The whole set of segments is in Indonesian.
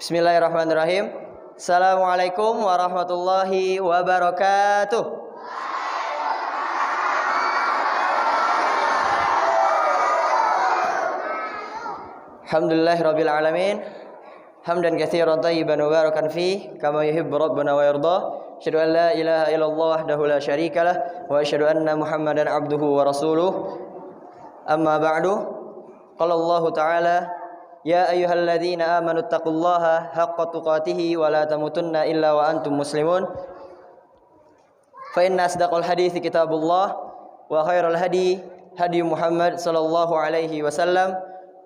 Bismillahirrahmanirrahim. Assalamualaikum warahmatullahi wabarakatuh. Alhamdulillahirabbil alamin. Hamdan katsiran thayyiban mubarakan fi kama yuhibbu rabbuna wa yarda. Asyhadu an la ilaha illallah wahdahu la syarikalah wa asyhadu anna Muhammadan abduhu wa rasuluh. Amma ba'du. Qala Allah Ta'ala, ya ayyuhalladzina amanu taqullaha haqqa tuqatih wa la tamutunna illa wa antum muslimun. Fa inna asdaqal hadithi kitabullah wa khairal hadi hadi Muhammad sallallahu alaihi wasallam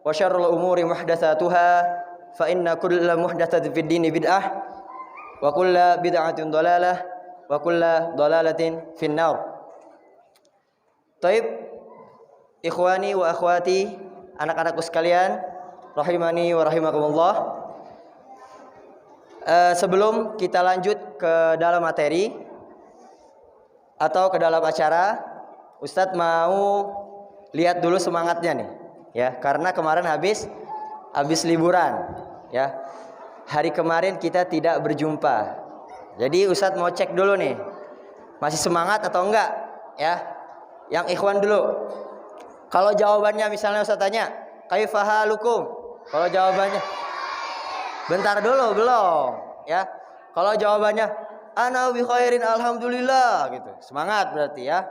wa syarrul umuri muhdatsatuha fa inna kulla muhdatsatin fid dini bid'ah wa kulla bid'atin dhalalah wa kulla dhalalatin finnar. Taib, ikhwani wa akhwati, anak-anakku sekalian, rahimani wa rahimakumullah. Sebelum kita lanjut ke dalam materi atau ke dalam acara, Ustadz mau lihat dulu semangatnya nih, ya, karena kemarin habis liburan, ya. Hari kemarin kita tidak berjumpa. Jadi Ustadz mau cek dulu nih, masih semangat atau enggak, ya. Yang ikhwan dulu. Kalau jawabannya misalnya Ustadz tanya, kaifa halukum? Kalau jawabannya, bentar dulu, belum, ya. Kalau jawabannya ana bi khairin alhamdulillah gitu, semangat berarti, ya.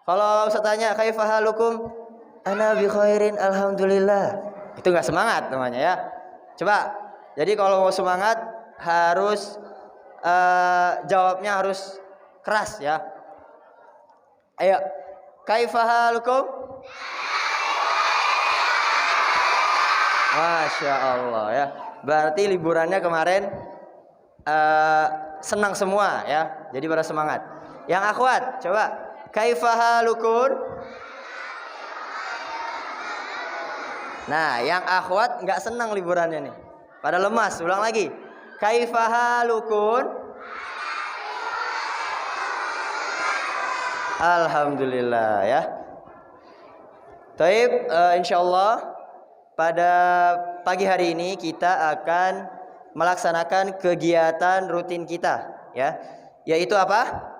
Kalau Ustaz tanya kaifa halukum? Ana bi khairin alhamdulillah. Itu enggak semangat namanya, ya. Coba. Jadi kalau mau semangat harus jawabnya harus keras, ya. Ayo. Kaifa halukum? Masya Allah, ya. Berarti liburannya kemarin senang semua, ya. Jadi pada semangat. Yang akhwat, coba. Kaifa halukun? Nah, yang akhwat nggak senang liburannya nih. Pada lemas. Ulang lagi. Kaifa halukun? Alhamdulillah, ya. Taib, insyaallah pada pagi hari ini kita akan melaksanakan kegiatan rutin kita, ya. Yaitu apa?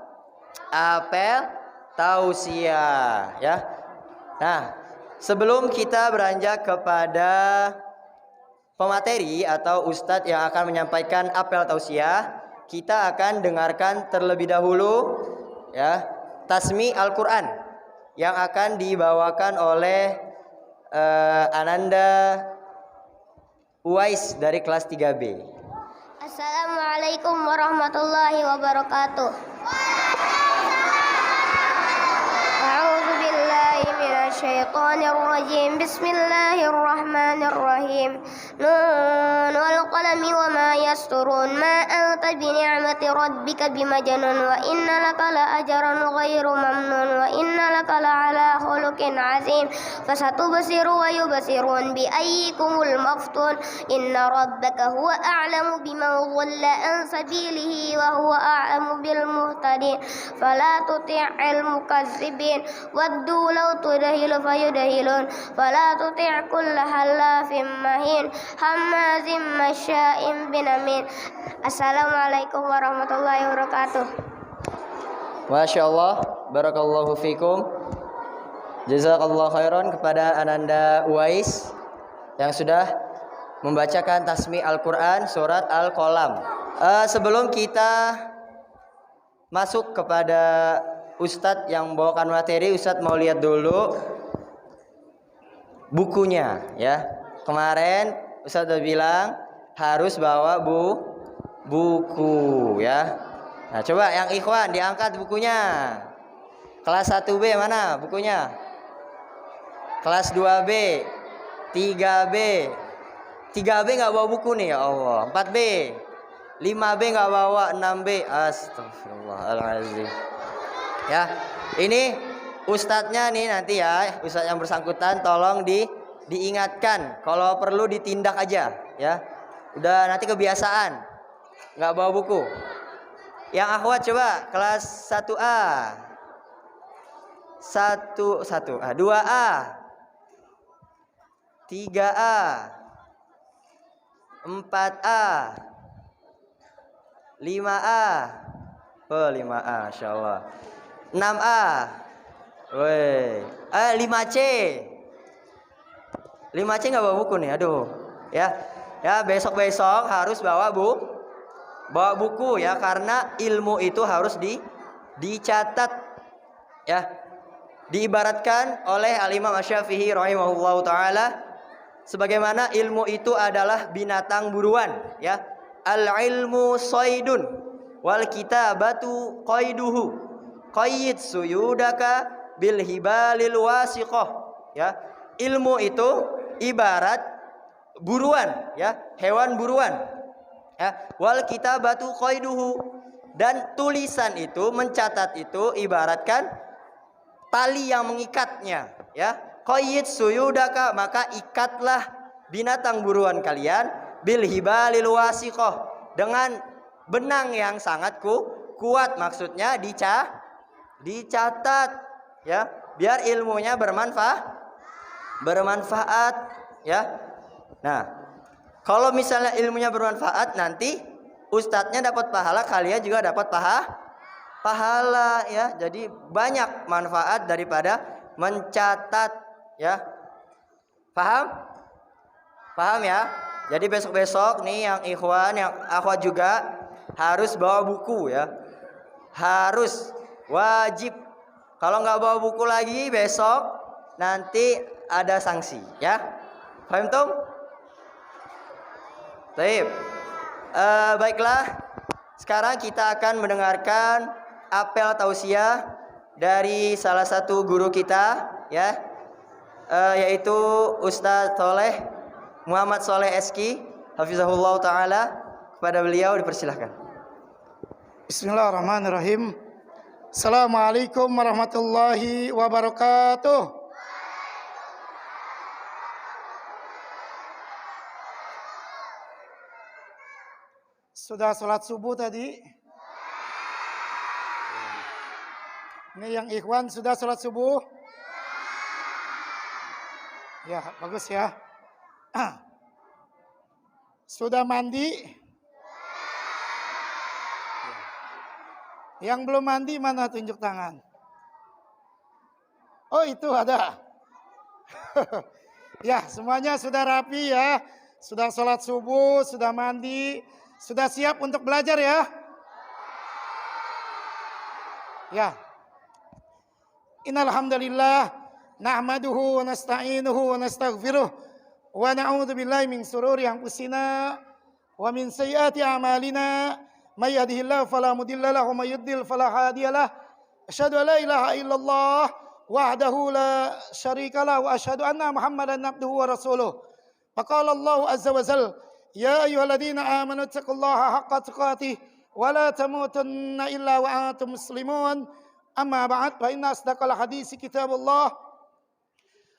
Apel tausiah, ya. Nah, sebelum kita beranjak kepada pemateri atau ustadz yang akan menyampaikan apel tausiah, kita akan dengarkan terlebih dahulu, ya, tasmi Al-Quran yang akan dibawakan oleh Ananda Uwais dari kelas 3B. Assalamualaikum warahmatullahi wabarakatuh. A'udzu billahi minasyaitonir rajim. Bismillahirrahmanirrahim. Nun wal qalami wama yasturun. Ma anta bi ni'mati rabbika bimajnun wa inna laka la ajran ghairu mamnun wa inna laka la ala khuluqin azim. Fasatubsiru wa yubsirun bi ayyikumul maftun. Inna rabbaka huwa a'lamu biman dhalla an sabilihi wa huwa a'lamu bil muhtadin. Fala tuti'il mukazzibin waddu law tudhilu fayudhilun. Fala tuti' kulla halafin mahin hammazim masya'in binamin. Assalamualaikum warahmatullahi wabarakatuh. Masya Allah, barakallahu fikum. Jazakallahu khairan kepada Ananda Uwais yang sudah membacakan tasmi Al-Quran surat Al-Qalam. Sebelum kita masuk kepada Ustadz yang membawakan materi, Ustadz mau lihat dulu bukunya, ya. Kemarin Ustadz udah bilang harus bawa buku, ya. Nah, coba yang ikhwan diangkat bukunya. Kelas 1B mana bukunya? Kelas 2B, 3B. 3B nggak bawa buku nih, ya Allah. 4B, 5B nggak bawa, 6B. Astagfirullahaladzim. Ya, ini ustadznya nih nanti, ya, ustadz yang bersangkutan tolong diingatkan. Kalau perlu ditindak aja, ya. Udah nanti kebiasaan nggak bawa buku. Yang akhwat coba kelas 1A, 2A, 3A, 4A, 5A, oh 5A, insyaallah. 6A, woi, 5C, 5C nggak bawa buku nih, aduh, ya, ya besok harus bawa buku ya, karena ilmu itu harus dicatat, ya, diibaratkan oleh Al-Imam Asy-Syafi'i rahimahullahu taala sebagaimana ilmu itu adalah binatang buruan, ya. Al-ilmu saydun wal kitabatu qaiduhu. Qayyid suyudaka bil hibalil wasiqah, ya. Ilmu itu ibarat buruan, ya, hewan buruan. Ya, wal kitabatu qaiduhu, dan tulisan itu, mencatat itu ibaratkan tali yang mengikatnya, ya. Qayyid suyudaka, maka ikatlah binatang buruan kalian bil hibalil wasiqah, dengan benang yang sangat kuat, maksudnya dicatat, ya, biar ilmunya bermanfaat, ya. Nah, kalau misalnya ilmunya bermanfaat, nanti ustadznya dapat pahala, kalian juga dapat pahala, ya. Jadi banyak manfaat daripada mencatat, ya. Paham ya? Jadi besok-besok nih yang ikhwan, yang akhwat juga harus bawa buku, ya. Harus wajib. Kalau nggak bawa buku lagi besok nanti ada sanksi, ya. Paham tuh? Baik. Baiklah. Sekarang kita akan mendengarkan apel tausiah dari salah satu guru kita, ya, yaitu Ustadz Muhammad Soleh Eski, hafizahullah taala. Kepada beliau dipersilahkan. Bismillahirrahmanirrahim. Assalamualaikum warahmatullahi wabarakatuh. Sudah sholat subuh tadi? Ini yang ikhwan sudah sholat subuh? Ya, bagus ya. Sudah mandi? Yang belum mandi mana, tunjuk tangan? Oh, itu ada. Ya, semuanya sudah rapi ya. Sudah sholat subuh, sudah mandi, sudah siap untuk belajar ya. Ya. Innal hamdalillah nahmaduhu wa nasta'inuhu wa nastaghfiruh wa na'udzu billahi min shururi anfusina wa min sayyiati a'malina may yahdihillahu fala mudilla lahu wa may yudlil fala hadiyalah. Asyhadu an la ilaha illallah wahdahu la syarika lahu wa asyhadu anna Muhammadan abduhu wa rasuluh. Faqala Allah azza wa jalla, ya ayyuhalladzina amanu taqullaha haqqa tuqatih wa la tamutunna illa wa antum muslimun. Amma ba'd, fa inna asdaqal hadisi kitabullah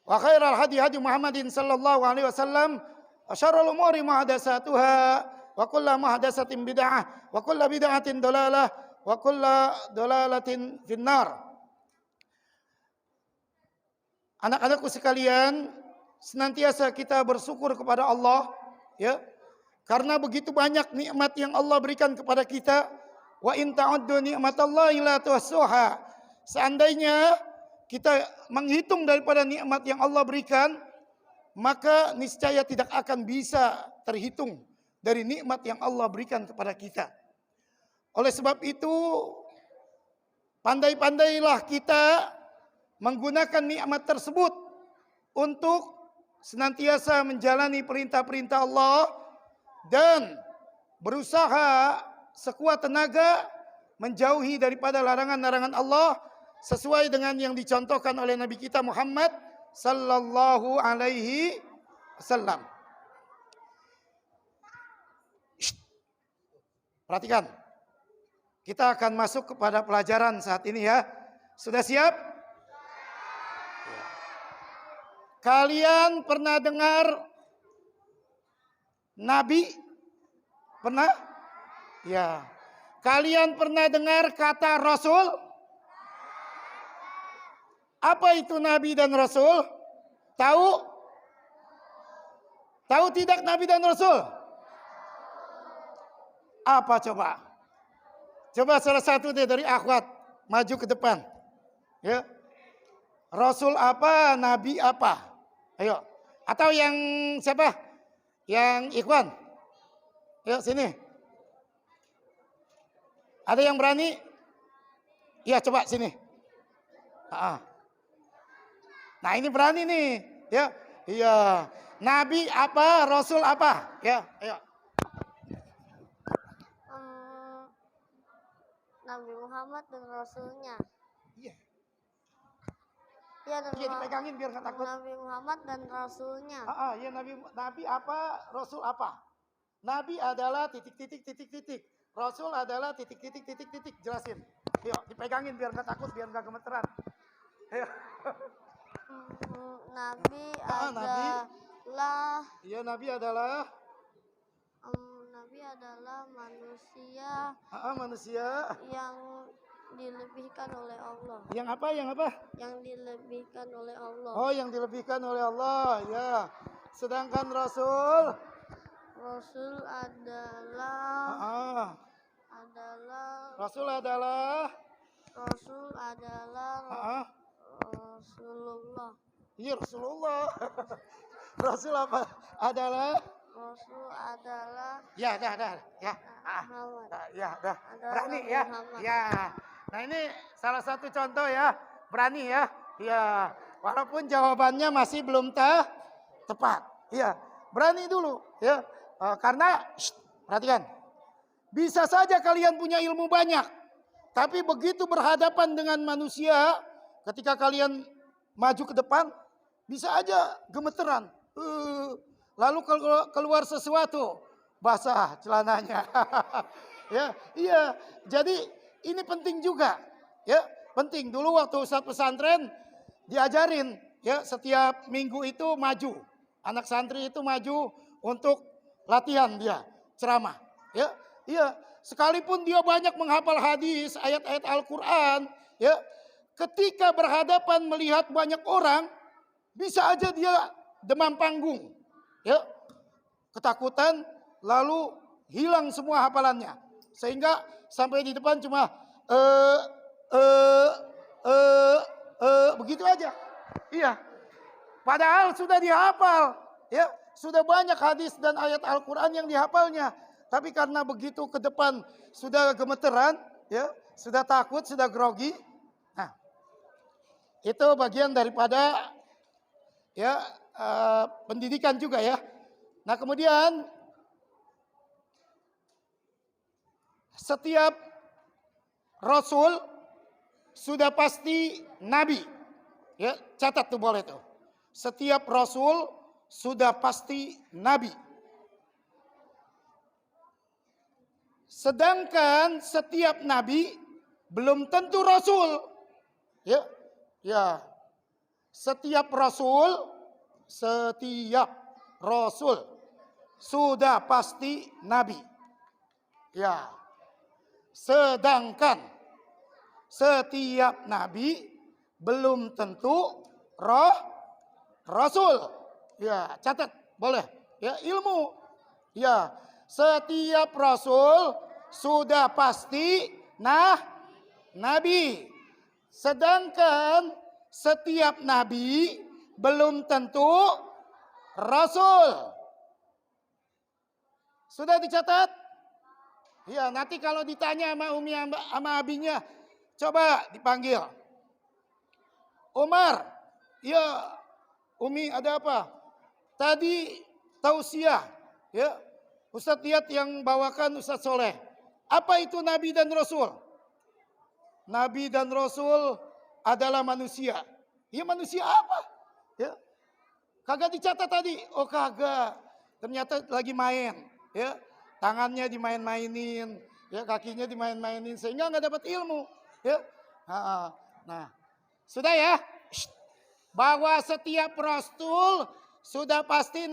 wa khairal hadi hadi Muhammadin sallallahu alaihi wasallam wa syarrul umuri muhdatsatuha wa kullu muhdatsatin bid'ah wa kullu bid'atin dalalah wa kullu dalalatin finnar. Anak-anakku sekalian, senantiasa kita bersyukur kepada Allah, ya. Karena begitu banyak nikmat yang Allah berikan kepada kita. Wa in ta'uddu ni'matallahi la tuhsuha. Seandainya kita menghitung daripada nikmat yang Allah berikan, maka niscaya tidak akan bisa terhitung dari nikmat yang Allah berikan kepada kita. Oleh sebab itu, pandai-pandailah kita menggunakan nikmat tersebut untuk senantiasa menjalani perintah-perintah Allah dan berusaha sekuat tenaga menjauhi daripada larangan-larangan Allah sesuai dengan yang dicontohkan oleh Nabi kita Muhammad sallallahu alaihi wasallam. Perhatikan. Kita akan masuk kepada pelajaran saat ini ya. Sudah siap? Kalian pernah dengar Nabi? Pernah? Ya. Kalian pernah dengar kata Rasul? Apa itu Nabi dan Rasul? Tahu? Tahu tidak Nabi dan Rasul? Apa coba? Coba salah satu deh dari akhwat maju ke depan. Ya. Rasul apa, nabi apa? Ayo. Atau yang siapa? Yang Ikhwan. Yuk sini. Ada yang berani? Iya coba sini. Nah ini berani nih. Ya. Iya. Nabi apa, Rasul apa? Ya, ayo. Nabi Muhammad dan Rasulnya. Iya. Ya, dan Iya dipegangin biar nggak takut. Nabi Muhammad dan Rasulnya. Ya Nabi apa, Rasul apa? Nabi adalah titik. Rasul adalah titik. Jelasin. Yuk, dipegangin biar nggak takut, biar nggak gemeteran. Ayo. Nabi adalah. Iya, Nabi adalah. Nabi adalah manusia. Manusia. Yang dilebihkan oleh Allah. Yang apa? Yang dilebihkan oleh Allah. Oh, yang dilebihkan oleh Allah. Ya. Sedangkan Rasul. Rasul adalah. Rasul adalah Rasulullah. Iya Rasulullah. Rasul apa? Adalah. Rasul adalah. Ya, dah. Ya. Muhammad. Ya, dah. Berani Nabi ya. Muhammad. Ya. Nah, ini salah satu contoh ya. Berani ya. Ya. Walaupun jawabannya masih belum tepat. Ya. Berani dulu ya. Karena perhatikan. Bisa saja kalian punya ilmu banyak. Tapi begitu berhadapan dengan manusia, ketika kalian maju ke depan, bisa aja gemeteran. Lalu keluar sesuatu, basah celananya. Ya, iya. Jadi ini penting juga. Ya, penting. Dulu waktu Ustadz pesantren diajarin, ya, setiap minggu itu maju. Anak santri itu maju untuk latihan dia ceramah. Ya, iya. Sekalipun dia banyak menghafal hadis, ayat-ayat Al-Quran, ya, ketika berhadapan melihat banyak orang, bisa aja dia demam panggung, ya, ketakutan, lalu hilang semua hafalannya, sehingga sampai di depan cuma begitu aja, iya. Padahal sudah dihafal, ya, sudah banyak hadis dan ayat Al-Quran yang dihafalnya. Tapi karena begitu ke depan sudah gemeteran, ya, sudah takut, sudah grogi. Nah, itu bagian daripada ya pendidikan juga ya. Nah, kemudian setiap rasul sudah pasti nabi. Ya, catat tuh boleh tuh. Setiap rasul sudah pasti nabi. Sedangkan setiap nabi belum tentu rasul. Ya. Ya. Setiap rasul sudah pasti nabi. Ya. Sedangkan setiap nabi belum tentu rasul. Ya, catat, boleh. Ya, ilmu. Ya. Setiap rasul sudah pasti nabi. Sedangkan setiap nabi belum tentu rasul. Sudah dicatat? Ya, nanti kalau ditanya sama Umi sama abinya, coba dipanggil. Umar, ya, Umi ada apa? Tadi tausiah, ya. Ustadz lihat yang bawakan Ustadz Soleh. Apa itu Nabi dan Rasul? Nabi dan Rasul adalah manusia. Ya manusia apa? Ya. Kagak dicatat tadi. Oh kagak. Ternyata lagi main. Ya. Tangannya dimain-mainin. Ya, kakinya dimain-mainin. Sehingga nggak dapat ilmu. Ya. Nah. Sudah ya. Bahwa setiap Rasul sudah pasti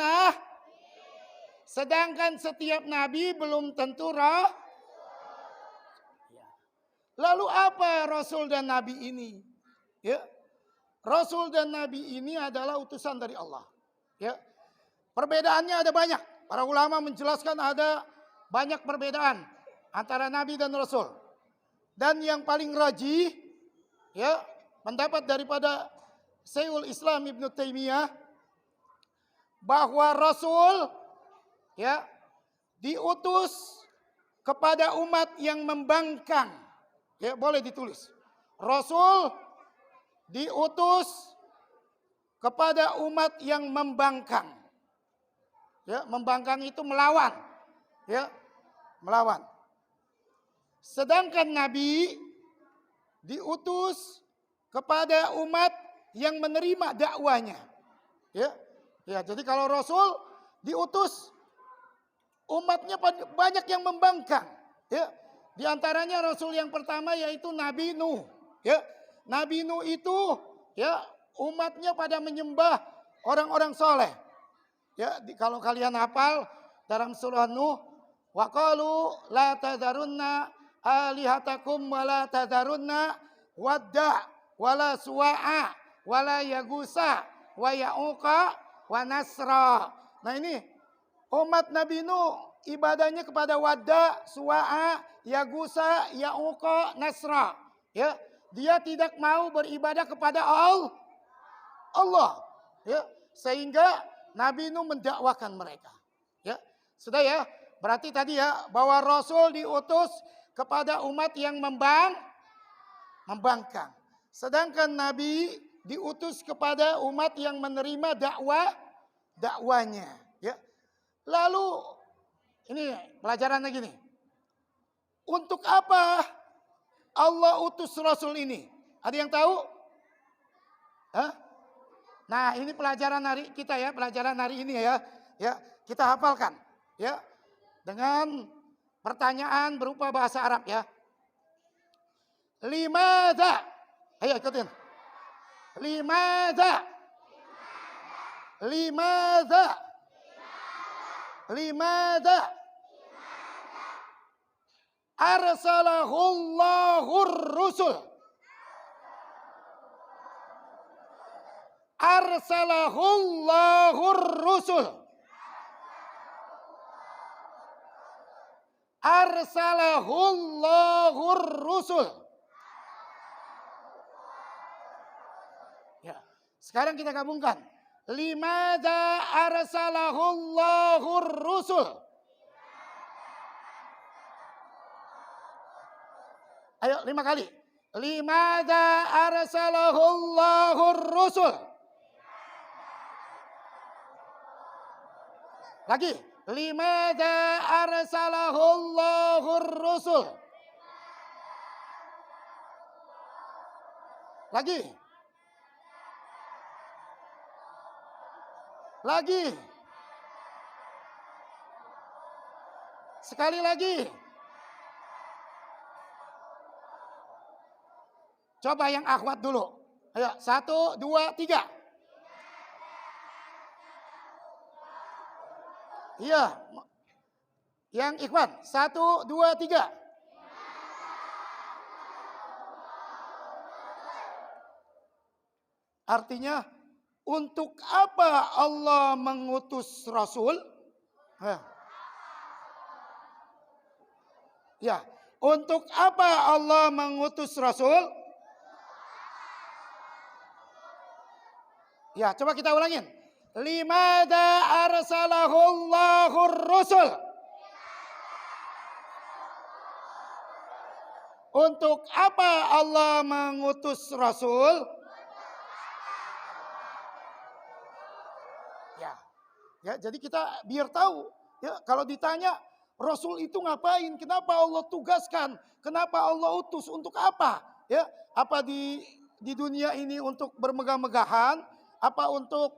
sedangkan setiap nabi belum tentu Lalu apa Rasul dan Nabi ini? Ya. Rasul dan Nabi ini adalah utusan dari Allah. Ya. Perbedaannya ada banyak. Para ulama menjelaskan ada banyak perbedaan. antara nabi dan rasul. Dan yang paling rajih, ya, pendapat daripada Syekhul Islam Ibnu Taimiyah, bahwa rasul, ya, diutus kepada umat yang membangkang. Ya, boleh ditulis. Rasul diutus kepada umat yang membangkang. Ya, membangkang itu melawan. Ya, melawan. Sedangkan nabi diutus kepada umat yang menerima dakwanya. Ya. Ya, jadi kalau rasul diutus, umatnya banyak yang membangkang. Ya. Di antaranya rasul yang pertama yaitu Nabi Nuh. Ya. Nabi Nuh itu, ya, umatnya pada menyembah orang-orang soleh. Ya, kalau kalian hafal dalam surah Nuh, wa qalu la tadharunna alihatakum wa la tadharunna wadda wa la suwa'a wa la yagusa wa ya'uqa wa nasra. Nah, ini umat Nabi Nuh ibadahnya kepada Wadda, Suwa'a, Yagusa, Ya'uqa, Nasra. Ya, dia tidak mau beribadah kepada Allah. Ya, sehingga Nabi Nuh mendakwakan mereka. Ya, sudah ya. Berarti tadi ya, bahwa Rasul diutus kepada umat yang membangkang. Sedangkan Nabi diutus kepada umat yang menerima dakwanya. Ya. Lalu ini pelajaran lagi nih. Untuk apa Allah utus Rasul ini? Ada yang tahu? Hah? Nah, ini pelajaran hari kita ya, pelajaran hari ini ya. Ya, kita hafalkan ya. Dengan pertanyaan berupa bahasa Arab ya. Limadza? Ayo ikutin. Limadza? Limadza? Limadza? Arsalahullahu rusul. Arsalahullahu rusul. Arsalahullahu rusul. Ya, sekarang kita gabungkan. Limadza arsalahullahu rusul. Ayo 5 kali. Limadza arsalahullahu rusul. Lagi. Limadza arsalahullahu rusul. Lagi. Lagi. Sekali lagi. Coba yang akhwat dulu. Ayo, 1, 2, 3. Iya. Yang ikhwan, 1, 2, 3. Artinya, untuk apa Allah mengutus Rasul? Ya, untuk apa Allah mengutus Rasul? Ya, coba kita ulangin. Limadza arsalahullahu rusul. Untuk apa Allah mengutus Rasul? Ya, jadi kita biar tahu. Ya, kalau ditanya Rasul itu ngapain? Kenapa Allah tugaskan? Kenapa Allah utus? Untuk apa? Ya, apa di dunia ini untuk bermegah-megahan? Apa untuk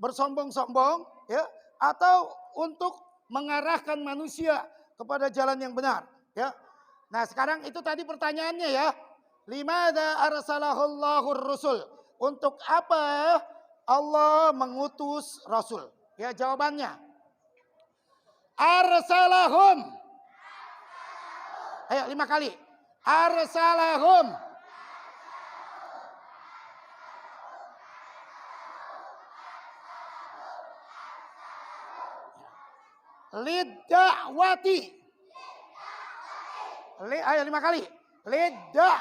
bersombong-sombong? Ya, atau untuk mengarahkan manusia kepada jalan yang benar? Ya. Nah, sekarang itu tadi pertanyaannya ya. Limadza arsalahullahu rusul? Untuk apa Allah mengutus Rasul? Ya, jawabannya. Arsalahum. Ayo 5 kali. Arsalahum. Lidda'wati. Ayo 5 kali. Lidah.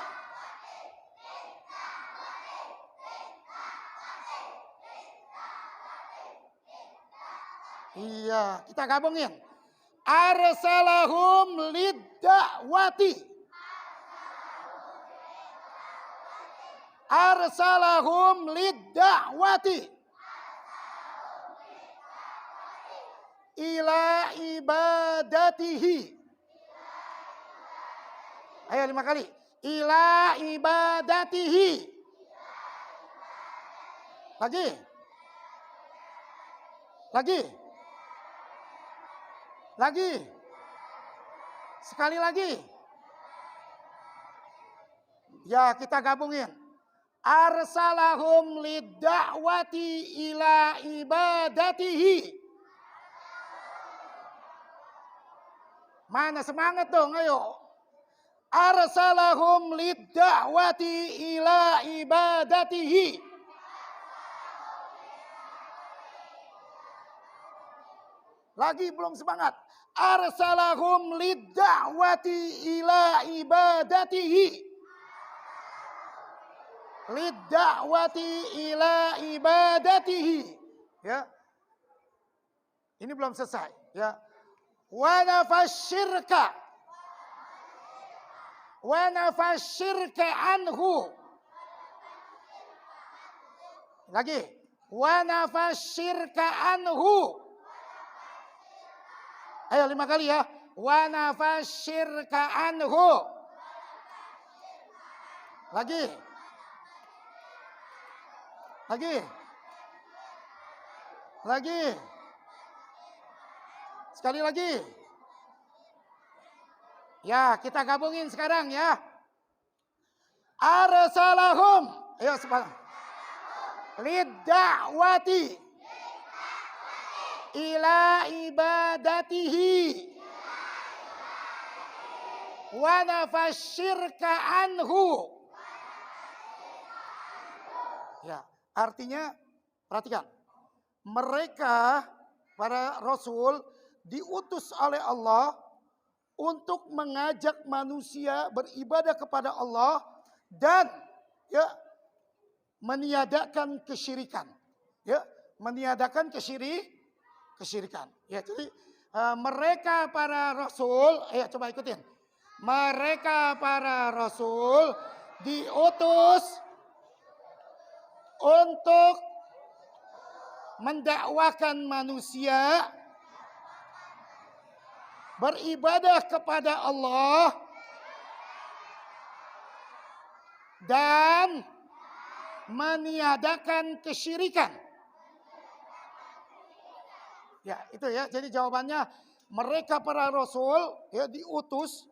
Iya, kita gabungin. Arsalahum lidda'wati. Arsalahum lidda'wati. Ila ibadatihi. Ayo 5 kali. Ila ibadatihi. Lagi. Lagi. Lagi. Sekali lagi. Ya, kita gabungin. Arsalahum lidda'wati ila ibadatihi. Mana semangat dong, ayo. Arsalahum lidda'wati ila ibadatihi. Lagi belum semangat. Arsalahum lidda'wati ila ibadatihi. Lidda'wati ila ibadatihi. Ya. Ini belum selesai, ya. Wa nafasyirka. Wa nafasyirka anhu. Lagi. Wa nafasyirka anhu. Ayo 5 kali ya. Wa nafasyirka anhu. Lagi. Lagi. Lagi. Sekali lagi. Ya, kita gabungin sekarang ya. Arsalahum. Ayo sekarang. Lidda'wati. Ila ibadatihi. Wa nafasyirka anhu. Ya, artinya perhatikan. Mereka para rasul diutus oleh Allah untuk mengajak manusia beribadah kepada Allah dan ya meniadakan kesyirikan. Ya, meniadakan kesyirikan. Ya, jadi mereka para rasul, coba ikutin. Mereka para rasul diutus untuk mendakwakan manusia beribadah kepada Allah dan meniadakan kesyirikan. Ya, itu ya. Jadi jawabannya mereka para rasul ya diutus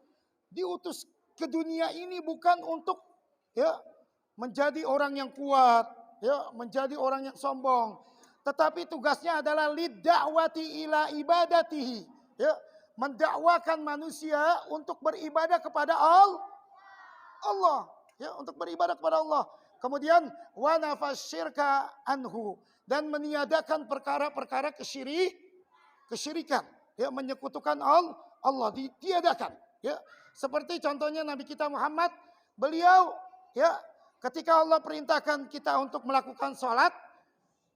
ke dunia ini bukan untuk ya menjadi orang yang kuat, ya, menjadi orang yang sombong. Tetapi tugasnya adalah lidda'wati ila ibadatihi, ya, mendakwakan manusia untuk beribadah kepada Allah, ya, untuk beribadah kepada Allah. Kemudian wa nafasyirka anhu, dan meniadakan perkara-perkara kesyirikan, ya, menyekutukan Allah ditiadakan, ya. Seperti contohnya Nabi kita Muhammad, beliau ya ketika Allah perintahkan kita untuk melakukan sholat,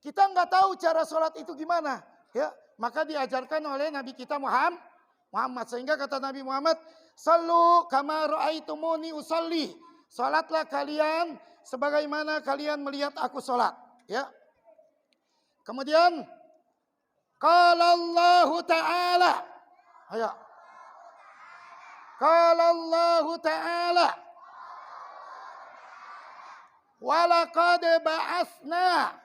kita nggak tahu cara sholat itu gimana, ya, maka diajarkan oleh Nabi kita Muhammad, sehingga kata Nabi Muhammad, sallu kama ra'aitumuni usalli, sholatlah kalian sebagaimana kalian melihat aku sholat, ya. Kemudian qala Allah Ta'ala, ayo, qala Allah Ta'ala, walaqad ba'asna,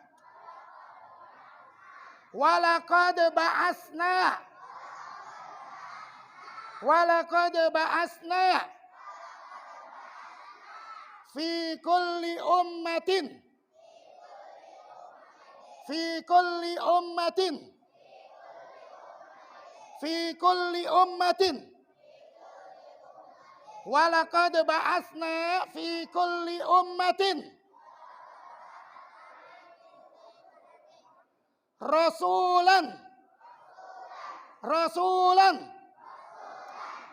walaqad ba'asna, walaqad ba'asna fi kulli ummatin, fi kulli ummatin, fi kulli ummatin, walaqad ba'asna fi kulli ummatin rasulan, rasulan,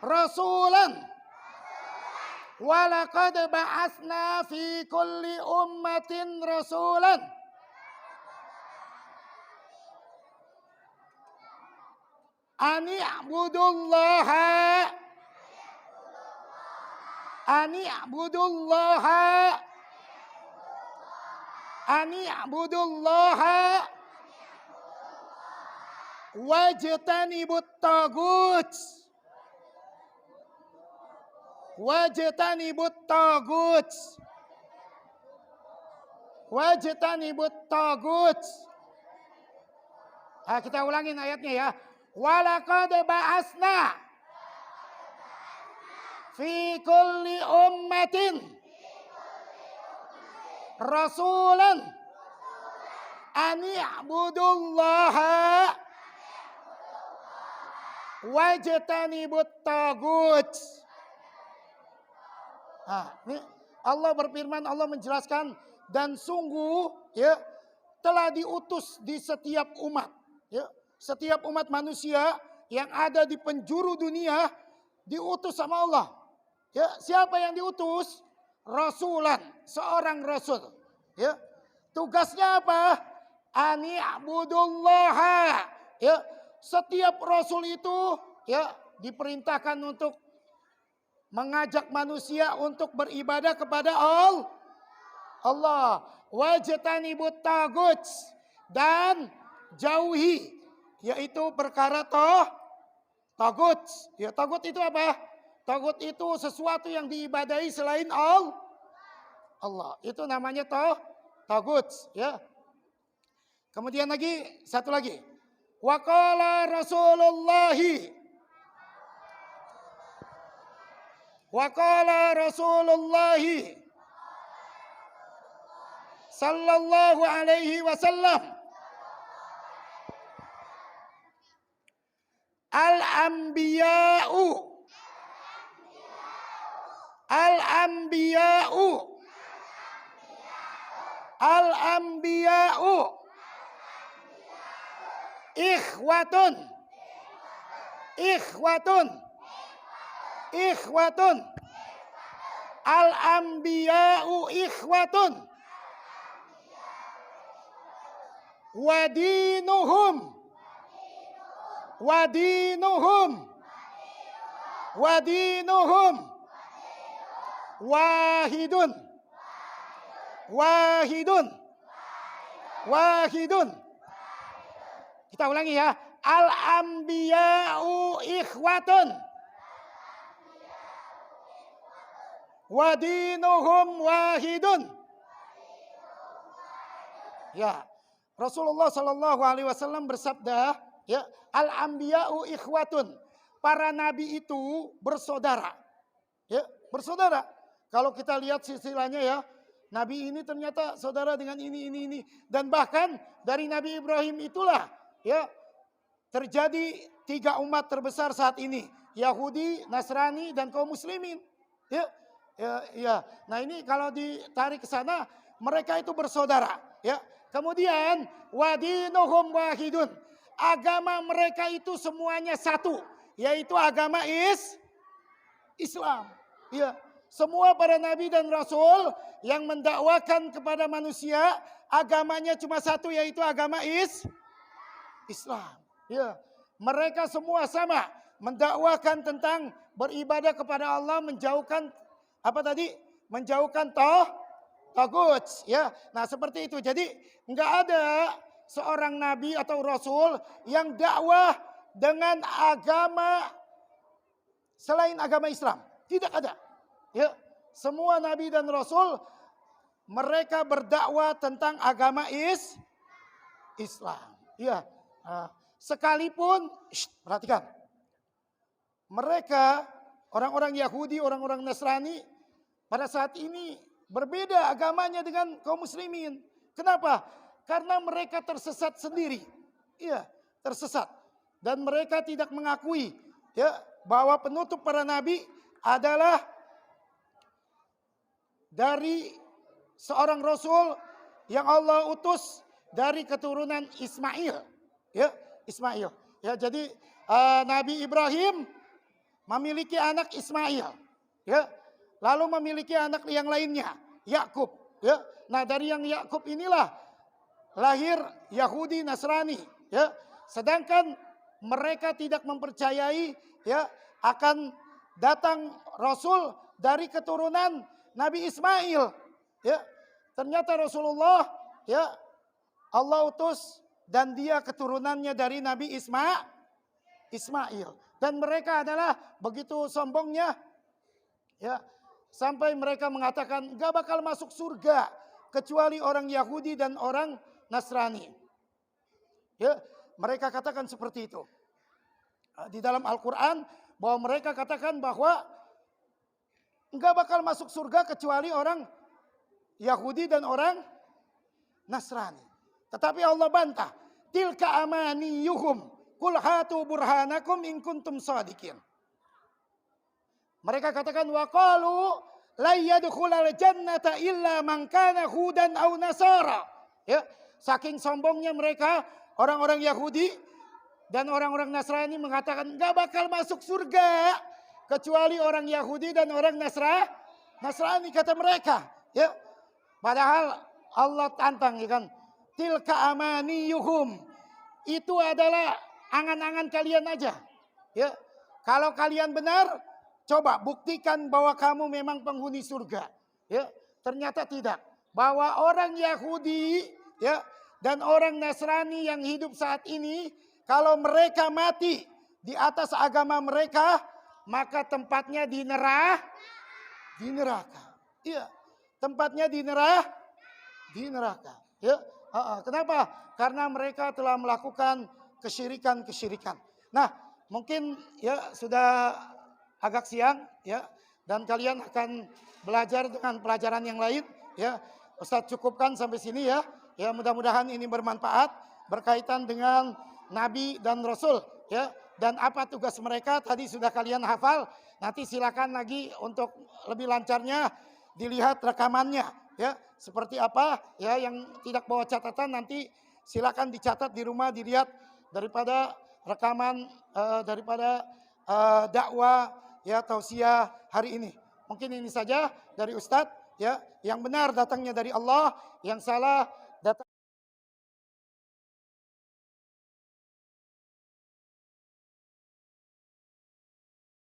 rasulan, Walaqad ba'atsna fi kulli ummatin rasulan an i'budullaha an i'budullaha an i'budullaha wajtanibut tagut wajtanibut tagut wajtanibut tagut. Nah, kita ulangin ayatnya ya. Walaqad ba'atsna fi kulli ummatin rasulan an i'budullaha wajtanibut tagut. Nah, ini Allah berfirman, Allah menjelaskan, dan sungguh ya telah diutus di setiap umat, ya, setiap umat manusia yang ada di penjuru dunia diutus sama Allah. Ya, siapa yang diutus? Rasulan, seorang rasul. Ya, tugasnya apa? Ani abudullaha. Ya, setiap rasul itu ya diperintahkan untuk mengajak manusia untuk beribadah kepada Allah. Wajtanibut tagut, dan jauhi yaitu perkara tagut. Ya, tagut itu apa? Tagut itu sesuatu yang diibadahi selain Allah. Itu namanya tagut, ya. Kemudian lagi satu lagi. Wa qala Rasulullahi sallallahu alaihi wasallam al-anbiya'u ikhwatun al-anbiya'u ikhwatun wadinuhum wahidun. Kita ulangi ya. Al-anbiya'u ikhwatun wadinuhum wahidun. Ya, Rasulullah Shallallahu Alaihi Wasallam bersabda, ya, al-anbiya'u ikhwatun. Para nabi itu bersaudara, ya, bersaudara. Kalau kita lihat silsilahnya ya, nabi ini ternyata saudara dengan ini, dan bahkan dari Nabi Ibrahim itulah, ya, terjadi 3 umat terbesar saat ini, Yahudi, Nasrani, dan kaum muslimin. Ya. Nah, ini kalau ditarik ke sana, mereka itu bersaudara, ya. Kemudian wadinuhum wahidun. Agama mereka itu semuanya satu, yaitu agama Islam. Ya, semua para nabi dan rasul yang mendakwakan kepada manusia, agamanya cuma satu, yaitu agama Islam. Ya, mereka semua sama mendakwakan tentang beribadah kepada Allah, menjauhkan apa tadi? Menjauhkan tagut, ya. Nah, seperti itu. Jadi enggak ada seorang nabi atau rasul yang dakwah dengan agama selain agama Islam. Tidak ada. Ya, semua nabi dan rasul mereka berdakwah tentang agama Islam. Ya. Nah, sekalipun perhatikan. Mereka orang-orang Yahudi, orang-orang Nasrani pada saat ini berbeda agamanya dengan kaum muslimin. Kenapa? Karena mereka tersesat sendiri. Iya, tersesat. Dan mereka tidak mengakui, ya, bahwa penutup para nabi adalah dari seorang rasul yang Allah utus dari keturunan Ismail. Ya, Ismail. Ya, jadi Nabi Ibrahim memiliki anak Ismail. Ya. lalu memiliki anak yang lainnya, Yakub, ya. Nah, dari yang Yakub inilah lahir Yahudi Nasrani, ya. Sedangkan mereka tidak mempercayai, ya, akan datang Rasul dari keturunan Nabi Ismail, ya. Ternyata Rasulullah, ya, Allah utus dan dia keturunannya dari Nabi Ismail. Dan mereka adalah begitu sombongnya, ya, sampai mereka mengatakan gak bakal masuk surga kecuali orang Yahudi dan orang Nasrani. Ya, mereka katakan seperti itu. Di dalam Al-Quran bahwa mereka katakan bahwa gak bakal masuk surga kecuali orang Yahudi dan orang Nasrani. Tetapi Allah bantah. Tilka amaniyuhum. Kul hatu burhanakum in kuntum sadiqin. Mereka katakan wa qalu la yadkhulal jannata illa man kana hudan aw nasara. Ya, saking sombongnya mereka, orang-orang Yahudi dan orang-orang Nasrani mengatakan enggak bakal masuk surga kecuali orang Yahudi dan orang Nasrani, kata mereka, ya. Padahal Allah tantang, ya kan. Tilka amaniyuhum. Itu adalah angan-angan kalian aja. Ya. Kalau kalian benar, coba buktikan bahwa kamu memang penghuni surga. Ya. Ternyata tidak. Bahwa orang Yahudi, ya, dan orang Nasrani yang hidup saat ini, kalau mereka mati di atas agama mereka, maka tempatnya di neraka. Iya. Tempatnya di neraka. Ya. Kenapa? Karena mereka telah melakukan kesyirikan. Nah, mungkin ya sudah agak siang, ya, dan kalian akan belajar dengan pelajaran yang lain, ya. Ustaz cukupkan sampai sini, ya. Ya, mudah-mudahan ini bermanfaat berkaitan dengan Nabi dan Rasul, ya. Dan apa tugas mereka tadi sudah kalian hafal. Nanti silakan lagi untuk lebih lancarnya dilihat rekamannya, ya, seperti apa, ya, yang tidak bawa catatan nanti silakan dicatat di rumah, dilihat daripada rekaman daripada dakwah, ya, tausiah hari ini. Mungkin ini saja dari Ustadz, ya, yang benar datangnya dari Allah, yang salah